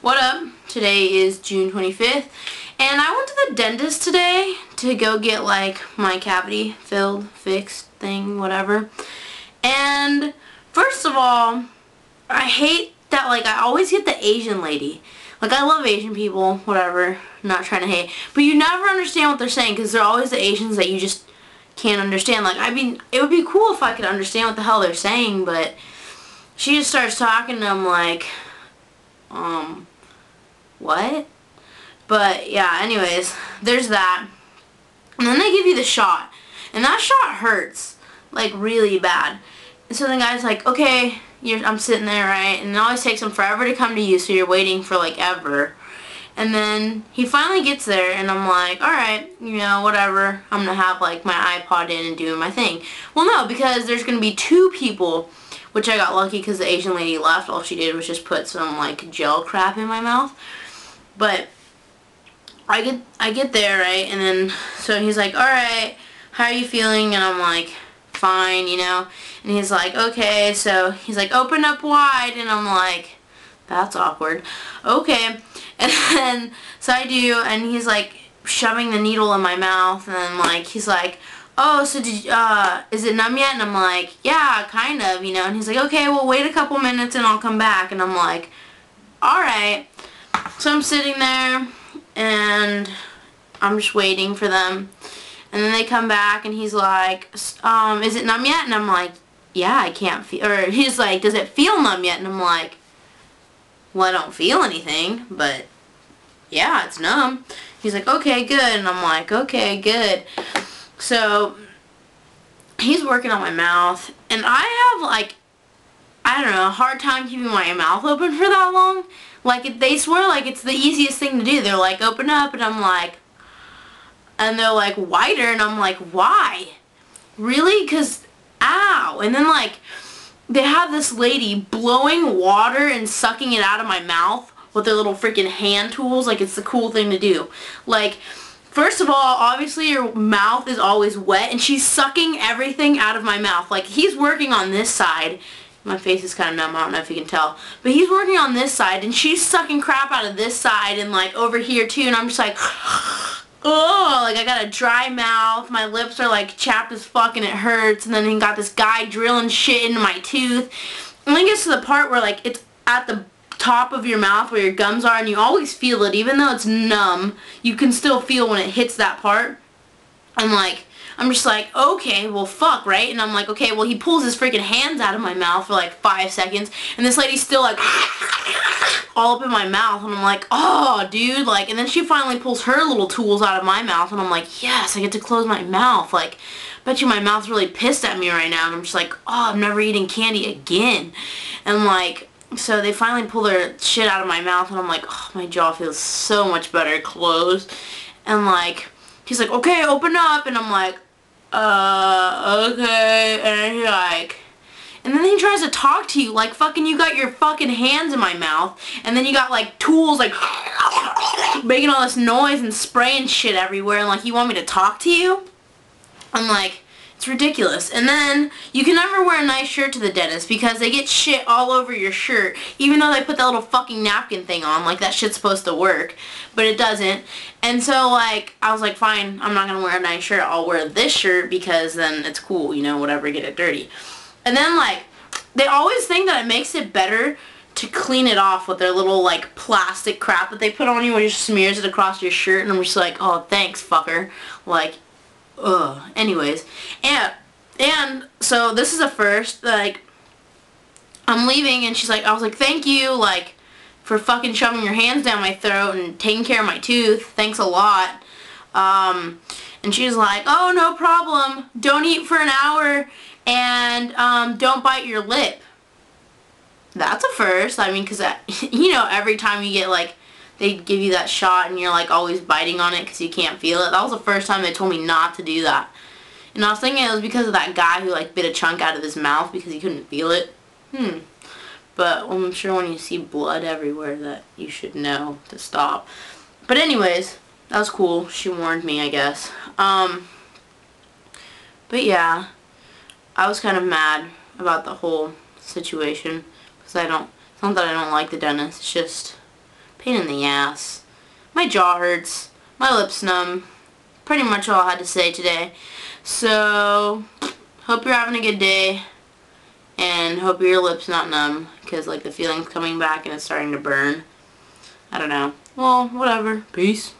What up? Today is June 25th and I went to the dentist today to go get like my cavity filled, fixed thing, whatever. And first of all, I hate that like I always get the Asian lady. Like I love Asian people, whatever, not trying to hate. But you never understand what they're saying because they're always the Asians that you just can't understand. Like I mean, it would be cool if I could understand what the hell they're saying, but she just starts talking to them like, what? But yeah, anyways, there's that. And then they give you the shot. And that shot hurts. Like really bad. And so the guy's like, okay, I'm sitting there, right? And it always takes him forever to come to you, so you're waiting for like ever. And then he finally gets there and I'm like, alright, you know, whatever. I'm gonna have like my iPod in and doing my thing. Well no, because there's gonna be two people, which I got lucky because the Asian lady left. All she did was just put some like gel crap in my mouth. But I get there, right, and then so he's like, alright, how are you feeling? And I'm like, fine, you know. And he's like, okay, so he's like, open up wide, and I'm like, that's awkward. Okay. And then so I do, and he's like shoving the needle in my mouth, and then like he's like, oh, so did is it numb yet? And I'm like, yeah, kind of, you know. And he's like, okay, well wait a couple minutes and I'll come back. And I'm like, alright. So I'm sitting there and I'm just waiting for them. And then they come back and he's like, is it numb yet? And I'm like, yeah, I can't feel, or he's like, does it feel numb yet? And I'm like, well, I don't feel anything, but yeah, it's numb. He's like, okay, good. And I'm like, okay, good. So he's working on my mouth and I have like, I don't know, a hard time keeping my mouth open for that long. Like, they swear like it's the easiest thing to do. They're like, open up, and I'm like, and they're like, wider, and I'm like, why? Really? Because, ow. And then like, they have this lady blowing water and sucking it out of my mouth with their little freaking hand tools. Like, it's the cool thing to do. Like, first of all, obviously your mouth is always wet, and she's sucking everything out of my mouth. Like, he's working on this side. My face is kind of numb, I don't know if you can tell. But he's working on this side, and she's sucking crap out of this side and, like, over here, too. And I'm just like, oh, like, I got a dry mouth. My lips are, like, chapped as fuck, and it hurts. And then he got this guy drilling shit into my tooth. And then it gets to the part where, like, it's at the top of your mouth where your gums are, and you always feel it. Even though it's numb, you can still feel when it hits that part. And, like, I'm just like, okay, well, fuck, right? And I'm like, okay, well, he pulls his freaking hands out of my mouth for like 5 seconds, and this lady's still like, all up in my mouth, and I'm like, oh, dude, like, and then she finally pulls her little tools out of my mouth, and I'm like, yes, I get to close my mouth. Like, bet you my mouth's really pissed at me right now, and I'm just like, oh, I'm never eating candy again. And like, so they finally pull their shit out of my mouth, and I'm like, oh, my jaw feels so much better closed. And like, he's like, okay, open up, and I'm like, okay, and he's like, and then he tries to talk to you, like, fucking, you got your fucking hands in my mouth, and then you got, like, tools, like, making all this noise and spraying shit everywhere, and, like, you want me to talk to you? I'm like, it's ridiculous. And then, you can never wear a nice shirt to the dentist, because they get shit all over your shirt, even though they put that little fucking napkin thing on, like, that shit's supposed to work, but it doesn't. And so, like, I was like, fine, I'm not gonna wear a nice shirt, I'll wear this shirt, because then it's cool, you know, whatever, get it dirty. And then, like, they always think that it makes it better to clean it off with their little, like, plastic crap that they put on you, and just smears it across your shirt, and I'm just like, oh, thanks, fucker. Like, ugh. Anyways, and so this is a first, like, I'm leaving, and she's like, I was like, thank you, like, for fucking shoving your hands down my throat and taking care of my tooth. Thanks a lot. And she's like, oh, no problem. Don't eat for an hour, and don't bite your lip. That's a first. I mean, because, you know, every time you get, like, they give you that shot and you're, like, always biting on it because you can't feel it. That was the first time they told me not to do that. And I was thinking it was because of that guy who, like, bit a chunk out of his mouth because he couldn't feel it. But I'm sure when you see blood everywhere that you should know to stop. But anyways, that was cool. She warned me, I guess. But yeah, I was kind of mad about the whole situation because it's not that I don't like the dentist, it's just Pain in the ass. My jaw hurts. My lips numb. Pretty much all I had to say today. So, hope you're having a good day. And hope your lips not numb. Because, like, the feeling's coming back and it's starting to burn. I don't know. Well, whatever. Peace.